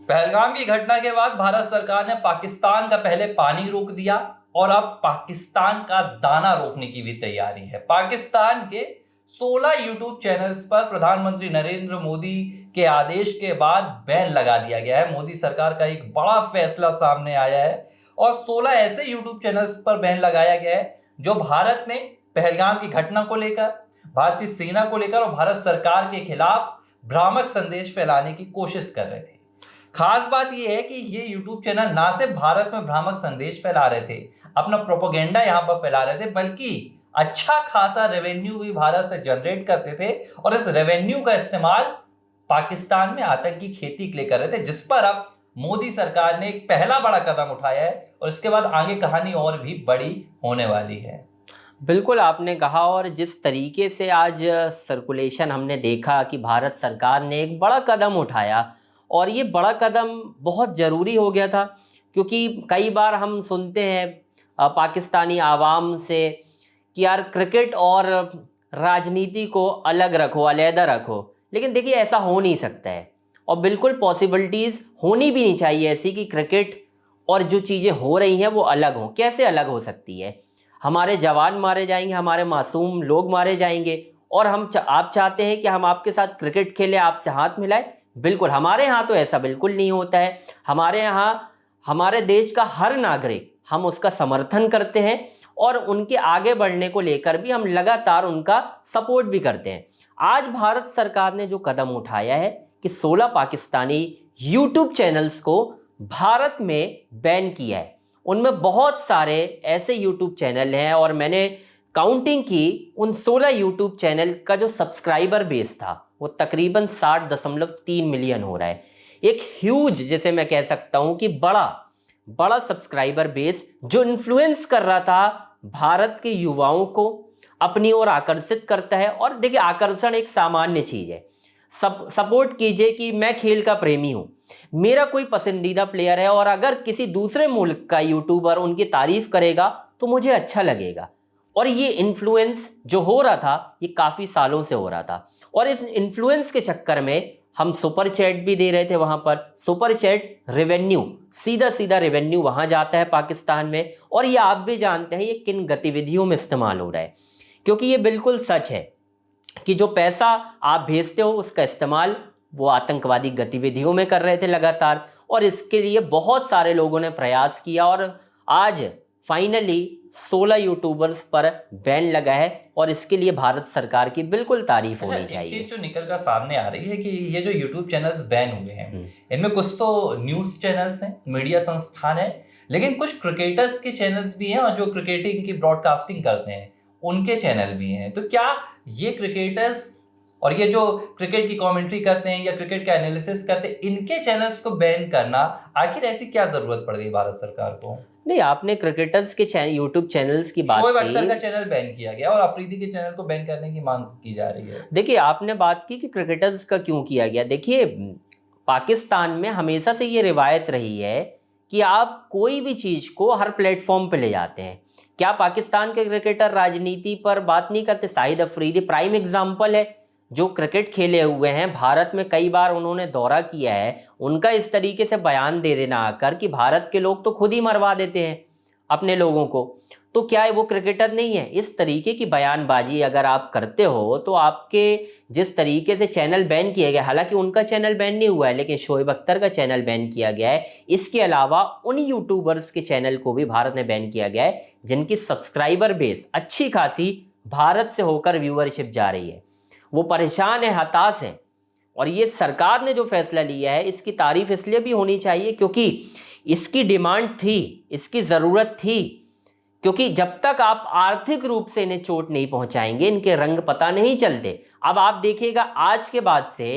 पहलगाम की घटना के बाद भारत सरकार ने पाकिस्तान का पहले पानी रोक दिया और अब पाकिस्तान का दाना रोकने की भी तैयारी है। पाकिस्तान के 16 यूट्यूब चैनल्स पर प्रधानमंत्री नरेंद्र मोदी के आदेश के बाद बैन लगा दिया गया है। मोदी सरकार का एक बड़ा फैसला सामने आया है और 16 ऐसे यूट्यूब चैनल्स पर बैन लगाया गया है जो भारत में पहलगाम की घटना को लेकर, भारतीय सेना को लेकर और भारत सरकार के खिलाफ भ्रामक संदेश फैलाने की कोशिश कर रहे थे। खास बात यह है कि ये यूट्यूब चैनल ना सिर्फ भारत में भ्रामक संदेश फैला रहे थे, अपना प्रोपेगेंडा यहां पर फैला रहे थे, बल्कि अच्छा खासा रेवेन्यू भी भारत से जनरेट करते थे और इस रेवेन्यू का इस्तेमाल पाकिस्तान में आतंकी खेती के लिए कर रहे थे, जिस पर अब मोदी सरकार ने एक पहला बड़ा कदम उठाया है और इसके बाद आगे कहानी और भी बड़ी होने वाली है। बिल्कुल आपने कहा। और जिस तरीके से आज सर्कुलेशन हमने देखा कि भारत सरकार ने एक बड़ा कदम उठाया, और ये बड़ा कदम बहुत ज़रूरी हो गया था, क्योंकि कई बार हम सुनते हैं पाकिस्तानी आवाम से कि यार क्रिकेट और राजनीति को अलग रखो, अलहदा रखो। लेकिन देखिए ऐसा हो नहीं सकता है, और बिल्कुल पॉसिबिलिटीज़ होनी भी नहीं चाहिए ऐसी कि क्रिकेट और जो चीज़ें हो रही हैं वो अलग हों। कैसे अलग हो सकती है? हमारे जवान मारे जाएंगे, हमारे मासूम लोग मारे जाएंगे, और आप चाहते हैं कि हम आपके साथ क्रिकेट खेलें, आपसे हाथ मिलाएं? बिल्कुल, हमारे यहाँ तो ऐसा बिल्कुल नहीं होता है। हमारे यहाँ हमारे देश का हर नागरिक, हम उसका समर्थन करते हैं और उनके आगे बढ़ने को लेकर भी हम लगातार उनका सपोर्ट भी करते हैं। आज भारत सरकार ने जो कदम उठाया है कि 16 पाकिस्तानी यूट्यूब चैनल्स को भारत में बैन किया है। उनमें बहुत सारे ऐसे यूट्यूब चैनल हैं, और मैंने काउंटिंग की, उन 16 यूट्यूब चैनल का जो सब्सक्राइबर बेस था वो तकरीबन 60.3 मिलियन हो रहा है। एक ह्यूज, जैसे मैं कह सकता हूं कि बड़ा बड़ा सब्सक्राइबर बेस, जो इन्फ्लुएंस कर रहा था भारत के युवाओं को, अपनी ओर आकर्षित करता है। और देखिए, आकर्षण एक सामान्य चीज़ है। सपोर्ट कीजिए कि मैं खेल का प्रेमी हूं, मेरा कोई पसंदीदा प्लेयर है, और अगर किसी दूसरे मुल्क का यूट्यूबर उनकी तारीफ करेगा तो मुझे अच्छा लगेगा। और ये इन्फ्लुएंस जो हो रहा था ये काफ़ी सालों से हो रहा था, और इस इन्फ्लुएंस के चक्कर में हम सुपर चैट भी दे रहे थे। वहाँ पर सुपर चैट रेवेन्यू, सीधा सीधा रेवेन्यू वहाँ जाता है पाकिस्तान में। और ये आप भी जानते हैं ये किन गतिविधियों में इस्तेमाल हो रहा है, क्योंकि ये बिल्कुल सच है कि जो पैसा आप भेजते हो उसका इस्तेमाल वो आतंकवादी गतिविधियों में कर रहे थे लगातार। और इसके लिए बहुत सारे लोगों ने प्रयास किया, और आज फाइनली 16 यूट्यूबर्स पर बैन लगा है, और इसके लिए भारत सरकार की बिल्कुल तारीफ होनी चाहिए। चीज जो निकल कर सामने आ रही है कि ये जो यूट्यूब चैनल्स बैन हुए हैं, इनमें कुछ तो न्यूज चैनल्स हैं, मीडिया संस्थान है, लेकिन कुछ क्रिकेटर्स के चैनल्स भी हैं और जो क्रिकेटिंग की ब्रॉडकास्टिंग करते हैं उनके चैनल भी हैं। तो क्या ये क्रिकेटर्स और ये जो क्रिकेट की कमेंट्री करते हैं या क्रिकेट का एनालिसिस करते हैं, इनके चैनल्स को बैन करना, आखिर ऐसी क्या जरूरत पड़ गई भारत सरकार को? नहीं, आपने क्रिकेटर्स के यूट्यूब चैनल्स की बात शोएब की। अख्तर का चैनल बैन किया गया और अफरीदी के चैनल को बैन करने की मांग की जा रही है। देखिए, आपने बात की कि क्रिकेटर्स का क्यों किया गया। देखिए, पाकिस्तान में हमेशा से ये रिवायत रही है कि आप कोई भी चीज़ को हर प्लेटफॉर्म पे ले जाते हैं। क्या पाकिस्तान के क्रिकेटर राजनीति पर बात नहीं करते? शाहिद अफरीदी प्राइम एग्जाम्पल है, जो क्रिकेट खेले हुए हैं, भारत में कई बार उन्होंने दौरा किया है। उनका इस तरीके से बयान दे देना आकर कि भारत के लोग तो खुद ही मरवा देते हैं अपने लोगों को, तो क्या है वो क्रिकेटर नहीं है? इस तरीके की बयानबाजी अगर आप करते हो तो आपके जिस तरीके से चैनल बैन किया गया, हालांकि उनका चैनल बैन नहीं हुआ है लेकिन शोएब अख्तर का चैनल बैन किया गया है। इसके अलावा उन यूट्यूबर्स के चैनल को भी भारत ने बैन किया गया है जिनकी सब्सक्राइबर बेस अच्छी खासी भारत से होकर व्यूअरशिप जा रही है। वो परेशान है, हताश है। और ये सरकार ने जो फैसला लिया है इसकी तारीफ इसलिए भी होनी चाहिए क्योंकि इसकी डिमांड थी, इसकी ज़रूरत थी। क्योंकि जब तक आप आर्थिक रूप से इन्हें चोट नहीं पहुंचाएंगे, इनके रंग पता नहीं चलते। अब आप देखिएगा आज के बाद से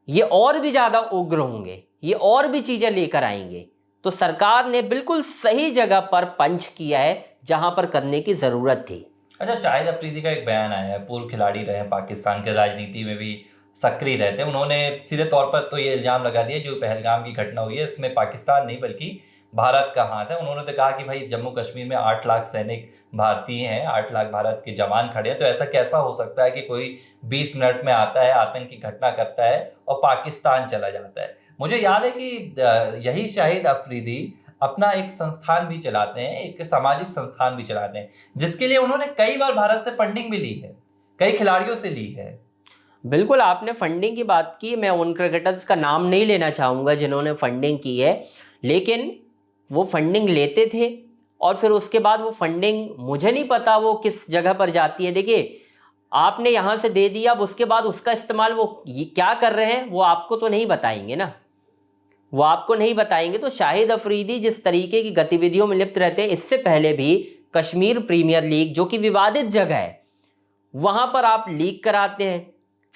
ये और भी ज़्यादा उग्र होंगे, ये और भी चीज़ें लेकर आएंगे। तो सरकार ने बिल्कुल सही जगह पर पंच किया है जहां पर करने की ज़रूरत थी। अच्छा, शाहिद अफरीदी का एक बयान आया है, पूर्व खिलाड़ी रहे हैं, पाकिस्तान के राजनीति में भी सक्रिय रहते हैं। उन्होंने सीधे तौर पर तो ये इल्ज़ाम लगा दिया जो पहलगाम की घटना हुई है इसमें पाकिस्तान नहीं बल्कि भारत का हाथ है। उन्होंने तो कहा कि भाई जम्मू कश्मीर में 8 लाख सैनिक भारतीय हैं, 8 लाख भारत के जवान खड़े हैं, तो ऐसा कैसा हो सकता है कि कोई 20 मिनट में आता है, आतंक की घटना करता है और पाकिस्तान चला जाता है। मुझे याद है कि यही शाहिद अफरीदी अपना एक संस्थान भी चलाते हैं, एक सामाजिक संस्थान भी चलाते हैं, जिसके लिए उन्होंने कई बार भारत से फंडिंग भी ली है, कई खिलाड़ियों से ली है। बिल्कुल, आपने फंडिंग की बात की, मैं उन क्रिकेटर्स का नाम नहीं लेना चाहूँगा जिन्होंने फंडिंग की है, लेकिन वो फंडिंग लेते थे और फिर उसके बाद वो फंडिंग मुझे नहीं पता वो किस जगह पर जाती है। देखिए, आपने यहाँ से दे दिया, अब उसके बाद उसका इस्तेमाल वो क्या कर रहे हैं वो आपको तो नहीं बताएंगे ना, वो आपको नहीं बताएंगे। तो शाहिद अफरीदी जिस तरीके की गतिविधियों में लिप्त रहते हैं, इससे पहले भी कश्मीर प्रीमियर लीग जो कि विवादित जगह है, वहां पर आप लीक कराते हैं,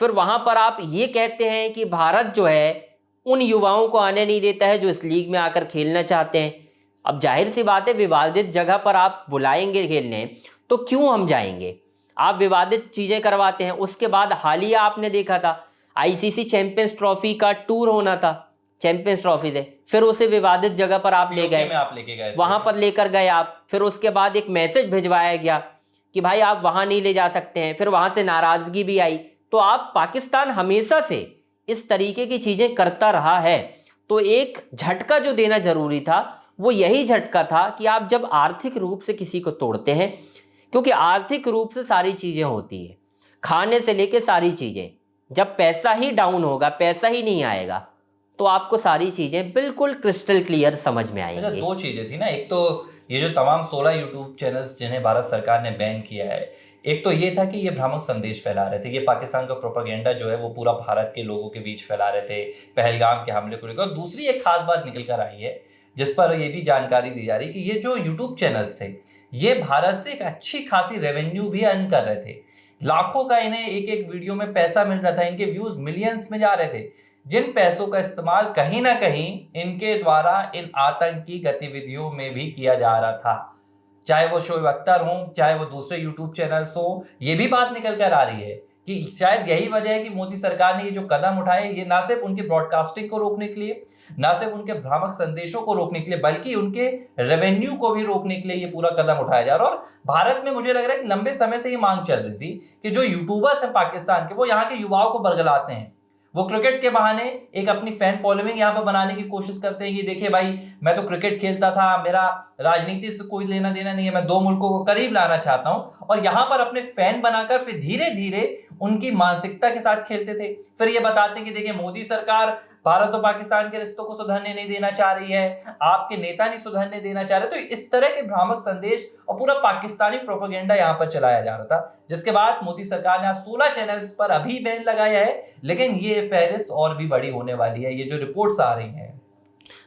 फिर वहां पर आप ये कहते हैं कि भारत जो है उन युवाओं को आने नहीं देता है जो इस लीग में आकर खेलना चाहते हैं। अब जाहिर सी बात है, विवादित जगह पर आप बुलाएंगे खेलने तो क्यों हम जाएंगे, आप विवादित चीजें करवाते हैं। उसके बाद हालिया आपने देखा था आईसीसी चैंपियंस ट्रॉफी का टूर होना था, चैंपियंस ट्रॉफी से फिर उसे विवादित जगह पर आप ले गए, आप लेके गए, वहां पर लेकर गए आप, फिर उसके बाद एक मैसेज भिजवाया गया कि भाई आप वहां नहीं ले जा सकते हैं, फिर वहां से नाराजगी भी आई। तो आप, पाकिस्तान हमेशा से इस तरीके की चीजें करता रहा है, तो एक झटका जो देना जरूरी था वो यही झटका था कि आप जब आर्थिक रूप से किसी को तोड़ते हैं, क्योंकि आर्थिक रूप से सारी चीजें होती है, खाने से लेके सारी चीजें, जब पैसा ही डाउन होगा, पैसा ही नहीं आएगा, तो आपको सारी चीजें बिल्कुल क्रिस्टल क्लियर समझ में आएंगी। दो चीजें थी ना, एक तो ये जो तमाम 16 यूट्यूब चैनल्स जिन्हें भारत सरकार ने बैन किया है, एक तो ये था कि ये भ्रामक संदेश फैला रहे थे, ये पाकिस्तान का प्रोपेगेंडा जो है वो पूरा भारत के लोगों के बीच फैला रहे थे पहलगाम के हमले को लेकर। और दूसरी एक खास बात निकल कर आई है जिस पर ये भी जानकारी दी जा रही कि ये जो यूट्यूब चैनल्स थे ये भारत से एक अच्छी खासी रेवेन्यू भी अर्न कर रहे थे, लाखों का इन्हें एक एक वीडियो में पैसा मिल रहा था, इनके व्यूज मिलियंस में जा रहे थे, जिन पैसों का इस्तेमाल कहीं ना कहीं इनके द्वारा इन आतंकी गतिविधियों में भी किया जा रहा था, चाहे वो शोएब अख्तर हो, चाहे वो दूसरे यूट्यूब चैनल्स हो। ये भी बात निकल कर आ रही है कि शायद यही वजह है कि मोदी सरकार ने ये जो कदम उठाए, ये ना सिर्फ उनकी ब्रॉडकास्टिंग को रोकने के लिए, ना सिर्फ उनके भ्रामक संदेशों को रोकने के लिए, बल्कि उनके रेवेन्यू को भी रोकने के लिए ये पूरा कदम उठाया जा रहा है। और भारत में मुझे लग रहा है कि लंबे समय से ये मांग चल रही थी कि जो यूट्यूबर्स हैं पाकिस्तान के, वो यहाँ के युवाओं को बरगलाते हैं, वो क्रिकेट के बहाने एक अपनी फैन फॉलोइंग यहाँ पर बनाने की कोशिश करते हैं कि देखिए भाई, मैं तो क्रिकेट खेलता था, मेरा राजनीति से कोई लेना देना नहीं है, मैं दो मुल्कों को करीब लाना चाहता हूं, और यहाँ पर अपने फैन बनाकर फिर धीरे धीरे उनकी मानसिकता के साथ खेलते थे। फिर ये बताते हैं कि देखिए, मोदी सरकार भारत और पाकिस्तान के रिश्तों को सुधरने नहीं देना चाह रही है, आपके नेता नहीं सुधरने देना चाह रहे। तो इस तरह के भ्रामक संदेश और पूरा पाकिस्तानी प्रोपेगेंडा यहाँ पर चलाया जा रहा था, जिसके बाद मोदी सरकार ने आज 16 चैनल्स पर अभी बैन लगाया है, लेकिन ये फहरिस्त और भी बड़ी होने वाली है, ये जो रिपोर्ट्स आ रही हैं।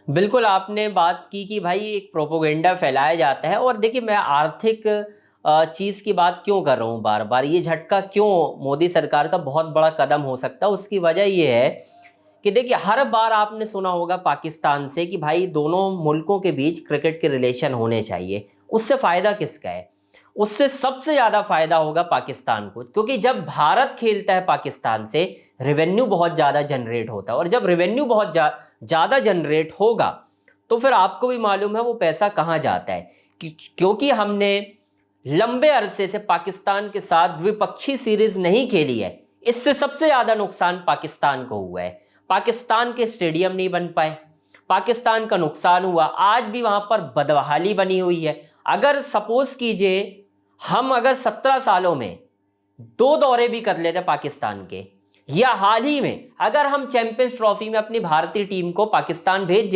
बिल्कुल, आपने बात की कि भाई एक प्रोपोगेंडा फैलाया जाता है। और देखिए, मैं आर्थिक चीज़ की बात क्यों कर रहा हूँ बार बार, ये झटका क्यों मोदी सरकार का बहुत बड़ा कदम हो सकता है, उसकी वजह ये है कि देखिए, हर बार आपने सुना होगा पाकिस्तान से कि भाई दोनों मुल्कों के बीच क्रिकेट के रिलेशन होने चाहिए। उससे फ़ायदा किसका है? उससे सबसे ज़्यादा फ़ायदा होगा पाकिस्तान को, क्योंकि जब भारत खेलता है पाकिस्तान से, रेवेन्यू बहुत ज़्यादा जनरेट होता है, और जब रेवेन्यू बहुत ज़्यादा जनरेट होगा तो फिर आपको भी मालूम है वो पैसा कहाँ जाता है। क्योंकि हमने लंबे अरसे से पाकिस्तान के साथ द्विपक्षीय सीरीज नहीं खेली है, इससे सबसे ज़्यादा नुकसान पाकिस्तान को हुआ है। पाकिस्तान के स्टेडियम नहीं बन पाए, पाकिस्तान का नुकसान हुआ, आज भी वहाँ पर बदहाली बनी हुई है। अगर सपोज कीजिए हम अगर 17 सालों में 2 दौरे भी कर लेते पाकिस्तान के, या हाल ही में अगर हम चैंपियंस ट्रॉफी में अपनी भारतीय टीम को पाकिस्तान भेज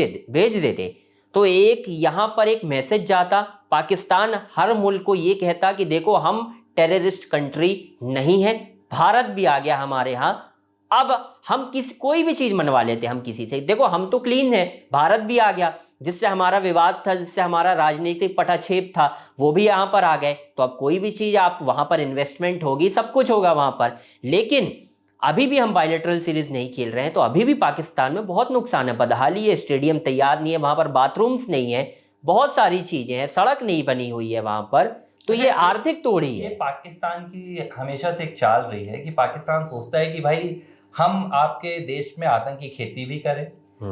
देते, तो एक यहाँ पर एक मैसेज जाता, पाकिस्तान हर मुल्क को ये कहता कि देखो हम टेररिस्ट कंट्री नहीं है, भारत भी आ गया हमारे यहाँ, अब हम कोई भी चीज़ मनवा लेते हम किसी से, देखो हम तो क्लीन है, भारत भी आ गया, जिससे हमारा विवाद था, जिससे हमारा राजनीतिक पटाक्षेप था, वो भी यहाँ पर आ गए। तो अब कोई भी चीज़ आप वहाँ पर इन्वेस्टमेंट होगी, सब कुछ होगा वहाँ पर। लेकिन अभी भी हम बायलैटरल सीरीज नहीं खेल रहे हैं, तो अभी भी पाकिस्तान में बहुत नुकसान है, बदहाली है, स्टेडियम तैयार नहीं है, वहाँ पर बाथरूम्स नहीं है, बहुत सारी चीज़ें हैं, सड़क नहीं बनी हुई है वहाँ पर। तो ये आर्थिक तोड़ी है। ये पाकिस्तान की हमेशा से एक चाल रही है कि पाकिस्तान सोचता है कि भाई हम आपके देश में आतंकी खेती भी करें,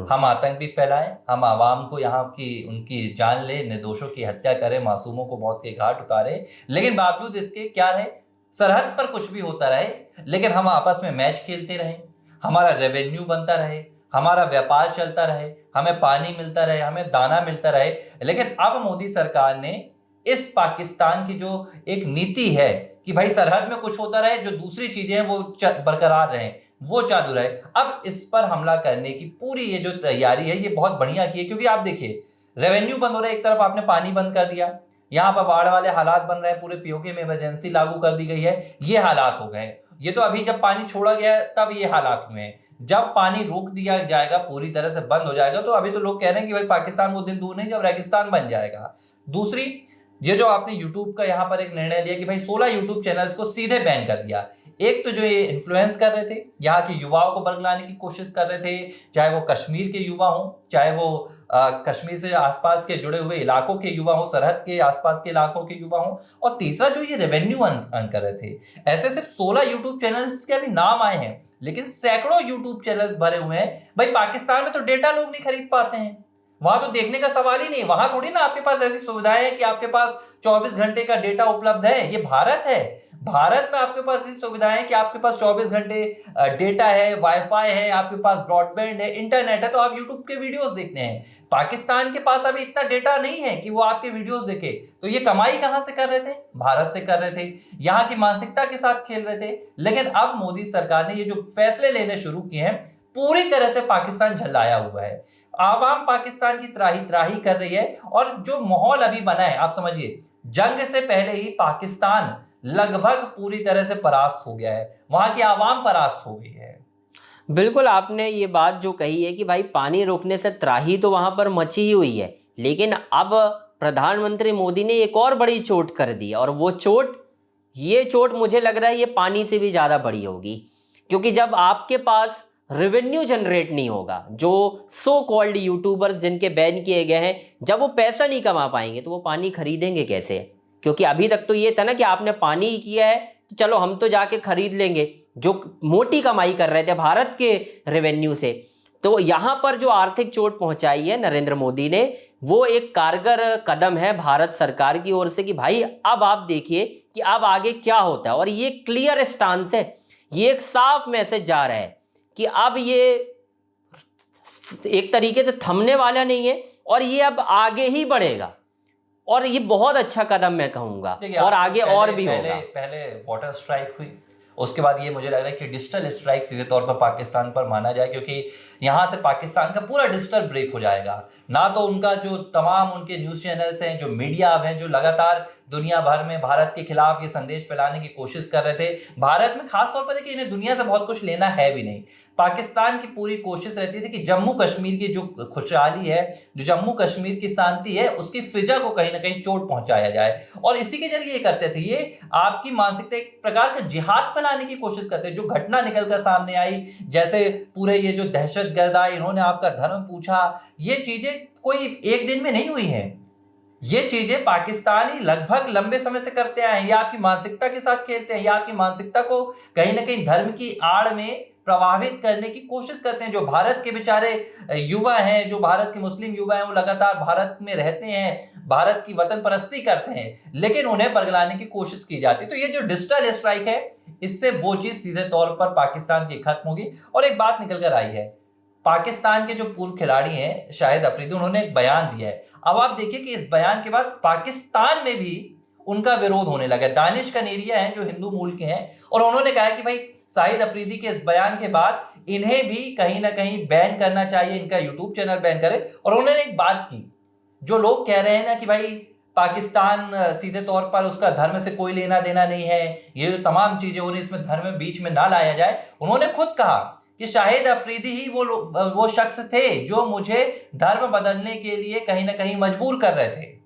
हम आतंक भी फैलाएं, हम आवाम को यहाँ की उनकी जान ले, निर्दोषों की हत्या करें, मासूमों को मौत के घाट उतारें, लेकिन बावजूद इसके क्या रहे, सरहद पर कुछ भी होता रहे, लेकिन हम आपस में मैच खेलते रहें, हमारा रेवेन्यू बनता रहे, हमारा व्यापार चलता रहे, हमें पानी मिलता रहे, हमें दाना मिलता रहे। लेकिन अब मोदी सरकार ने इस पाकिस्तान की जो एक नीति है कि भाई सरहद में कुछ होता रहे, जो दूसरी चीजें हैं वो बरकरार रहें, वो चालू रहे, अब इस पर हमला करने की पूरी ये जो तैयारी है ये बहुत बढ़िया की है। क्योंकि आप देखिए रेवेन्यू बंद हो रहा है, एक तरफ आपने पानी बंद कर दिया, यहाँ पर बाढ़ वाले हालात बन रहे हैं, पूरे पीओके में इमरजेंसी लागू कर दी गई है, ये हालात हो गए। ये तो अभी जब पानी छोड़ा गया है तब ये हालात हुए हैं, जब पानी रोक दिया जाएगा, पूरी तरह से बंद हो जाएगा, तो अभी तो लोग कह रहे हैं कि भाई पाकिस्तान वो दिन दूर नहीं जब रेगिस्तान बन जाएगा। दूसरी, ये जो आपने यूट्यूब का यहाँ पर एक निर्णय लिया कि भाई 16 यूट्यूब चैनल्स को सीधे बैन कर दिया। एक तो जो ये इन्फ्लुएंस कर रहे थे, यहाँ के युवाओं को बरगलाने की कोशिश कर रहे थे, चाहे वो कश्मीर के युवा हों, चाहे वो कश्मीर से आसपास के जुड़े हुए इलाकों के युवा हों, सरहद के आसपास के इलाकों के युवा हों, और तीसरा जो ये रेवेन्यू अर्न कर रहे थे। ऐसे सिर्फ 16 यूट्यूब चैनल्स के अभी नाम आए हैं, लेकिन सैकड़ों यूट्यूब चैनल्स भरे हुए हैं। भाई पाकिस्तान में तो डेटा लोग नहीं खरीद पाते हैं, वहां तो देखने का सवाल ही नहीं, वहां थोड़ी ना आपके पास ऐसी सुविधाएं हैं कि आपके पास 24 घंटे का डेटा उपलब्ध है। ये भारत है, भारत में आपके पास ऐसी सुविधाएं हैं कि आपके पास 24 घंटे डेटा है, वाईफाई है, आपके पास ब्रॉडबैंड है, इंटरनेट है, तो आप यूट्यूब के वीडियोस देखते हैं। पाकिस्तान के पास अभी इतना डेटा नहीं है कि वो आपके वीडियोस देखे, तो ये कमाई कहां से कर रहे थे? भारत से कर रहे थे, यहाँ की मानसिकता के साथ खेल रहे थे। लेकिन अब मोदी सरकार ने ये जो फैसले लेने शुरू किए हैं, पूरी तरह से पाकिस्तान झल्लाया हुआ है, आवाम पाकिस्तान की त्राही त्राही कर रही है। और जो माहौल अभी बना है, आप समझिए जंग से पहले ही पाकिस्तान लगभग पूरी तरह से परास्त हो गया है, वहां की आवाम परास्त हो गई है। बिल्कुल, आपने ये बात जो कही है कि भाई पानी रोकने से त्राही तो वहाँ पर मची ही हुई है, लेकिन अब प्रधानमंत्री मोदी ने एक और बड़ी चोट कर दी, और वो चोट, ये चोट मुझे लग रहा है ये पानी से भी ज़्यादा बड़ी होगी। क्योंकि जब आपके पास रेवेन्यू जनरेट नहीं होगा, जो सो कॉल्ड यूट्यूबर्स जिनके बैन किए गए हैं, जब वो पैसा नहीं कमा पाएंगे तो वो पानी खरीदेंगे कैसे? क्योंकि अभी तक तो ये था ना कि आपने पानी किया है तो चलो हम तो जाके खरीद लेंगे, जो मोटी कमाई कर रहे थे भारत के रेवेन्यू से। तो यहाँ पर जो आर्थिक चोट पहुंचाई है नरेंद्र मोदी ने, वो एक कारगर कदम है भारत सरकार की ओर से कि भाई अब आप देखिए कि अब आगे क्या होता है। और ये क्लियर स्टांस है, ये एक साफ मैसेज जा रहा है कि अब ये एक तरीके से थमने वाला नहीं है, और ये अब आगे ही बढ़ेगा, और ये बहुत अच्छा कदम मैं कहूँगा, और आगे और भी होगा। पहले वाटर स्ट्राइक हुई, उसके बाद ये मुझे लग रहा है कि डिजिटल स्ट्राइक सीधे तौर पर पाकिस्तान पर माना जाए, क्योंकि यहाँ से पाकिस्तान का पूरा डिजिटल ब्रेक हो जाएगा। ना तो उनका जो तमाम उनके न्यूज़ चैनल्स हैं, जो मीडिया अब हैं, जो लगातार दुनिया भर में भारत के खिलाफ ये संदेश फैलाने की कोशिश कर रहे थे, भारत में खास तौर पर देखिए इन्हें दुनिया से बहुत कुछ लेना है भी नहीं। पाकिस्तान की पूरी कोशिश रहती थी कि जम्मू कश्मीर की जो खुशहाली है, जो जम्मू कश्मीर की शांति है, उसकी फिजा को कहीं ना कहीं चोट पहुंचाया जाए, और इसी के जरिए ये करते थे। ये आपकी मानसिकता एक प्रकार का जिहाद फैलाने की कोशिश करते हैं। जो घटना निकलकर सामने आई, जैसे पूरे ये जो दहशतगर्द आए, इन्होंने आपका धर्म पूछा, ये चीजें कोई एक दिन में नहीं हुई हैं। ये चीजें पाकिस्तानी लगभग लंबे समय से करते आए हैं। ये आपकी मानसिकता के साथ खेलते हैं, ये आपकी मानसिकता को कहीं ना कहीं धर्म की आड़ में प्रभावित करने की कोशिश करते हैं। जो भारत के बेचारे युवा हैं, जो भारत के मुस्लिम युवा हैं, वो लगातार भारत में रहते हैं, भारत की वतन परस्ती करते हैं, लेकिन उन्हें बरगलाने की कोशिश की जाती है। तो ये जो डिजिटल स्ट्राइक है, इससे वो चीज सीधे तौर पर पाकिस्तान की खत्म होगी। और एक बात निकल कर आई है, पाकिस्तान के जो पूर्व खिलाड़ी हैं शाहिद अफरीदी, उन्होंने एक बयान दिया है। अब आप देखिए कि इस बयान के बाद पाकिस्तान में भी उनका विरोध होने लगा। दानिश कनेरिया हैं जो हिंदू मूल के हैं, और उन्होंने कहा कि भाई शाहिद अफरीदी के इस बयान के बाद इन्हें भी कहीं ना कहीं बैन करना चाहिए, इनका यूट्यूब चैनल बैन करे। और उन्होंने एक बात की, जो लोग कह रहे हैं ना कि भाई पाकिस्तान सीधे तौर पर उसका धर्म से कोई लेना देना नहीं है, ये जो तमाम चीजें हो रही है इसमें धर्म बीच में ना लाया जाए, उन्होंने खुद कहा कि शाहिद अफरीदी ही वो शख्स थे जो मुझे धर्म बदलने के लिए कहीं ना कहीं मजबूर कर रहे थे।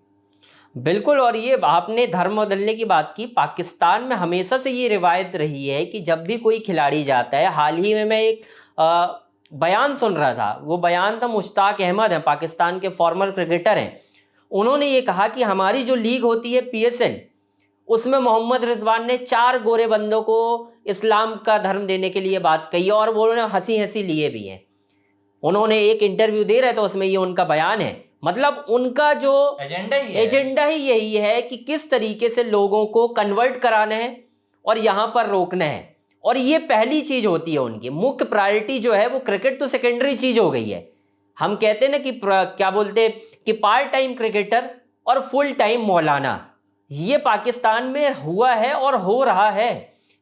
बिल्कुल, और ये आपने धर्म बदलने की बात की, पाकिस्तान में हमेशा से ये रिवायत रही है कि जब भी कोई खिलाड़ी जाता है, हाल ही में मैं एक बयान सुन रहा था, वो बयान था मुश्ताक अहमद है, पाकिस्तान के फॉर्मर क्रिकेटर हैं। उन्होंने ये कहा कि हमारी जो लीग होती है PSL, उसमें मोहम्मद रिजवान ने 4 गोरे बंदों को इस्लाम का धर्म देने के लिए बात कही, और वो उन्होंने हंसी हंसी लिए भी हैं। उन्होंने एक इंटरव्यू दे रहे थे, उसमें ये उनका बयान है। मतलब उनका जो एजेंडा ही यही है कि किस तरीके से लोगों को कन्वर्ट कराना है और यहाँ पर रोकना है। और ये पहली चीज होती है उनकी। मुख्य प्रायोरिटी जो है वो क्रिकेट तो सेकेंडरी चीज हो गई है। हम कहते हैं ना कि क्या बोलते कि पार्ट टाइम क्रिकेटर और फुल टाइम मौलाना, ये पाकिस्तान में हुआ है और हो रहा है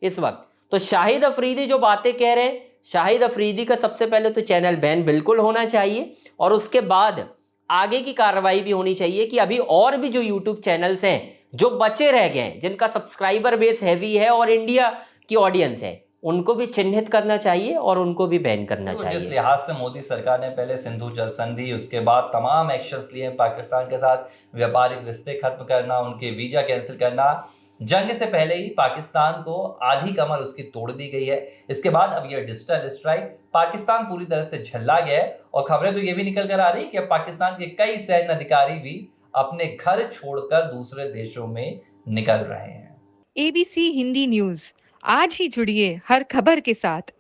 इस वक्त। तो शाहिद अफरीदी जो बातें कह रहे हैं, शाहिद अफरीदी का सबसे पहले तो चैनल बैन बिल्कुल होना चाहिए, और उसके बाद आगे की कार्रवाई भी होनी चाहिए कि अभी और भी जो यूट्यूब चैनल्स हैं जो बचे रह गए हैं, जिनका सब्सक्राइबर बेस हैवी है और इंडिया की ऑडियंस है, उनको भी चिन्हित करना चाहिए और उनको भी बैन करना तो चाहिए। जिस लिहाज से मोदी सरकार ने पहले सिंधु जल संधि, उसके बाद तमाम एक्शंस लिए हैं पाकिस्तान के साथ, व्यापारिक रिश्ते खत्म करना, उनके वीजा कैंसिल करना, जंग से पहले ही पाकिस्तान को आधी कमर उसकी तोड़ दी गई है। इसके बाद अब ये डिजिटल स्ट्राइक, पाकिस्तान पूरी तरह से झल्ला गया है। और खबरें तो ये भी निकल कर आ रही है कि अब पाकिस्तान के कई सैन्य अधिकारी भी अपने घर छोड़कर दूसरे देशों में निकल रहे हैं। ABC हिंदी न्यूज, आज ही जुड़िए हर खबर के साथ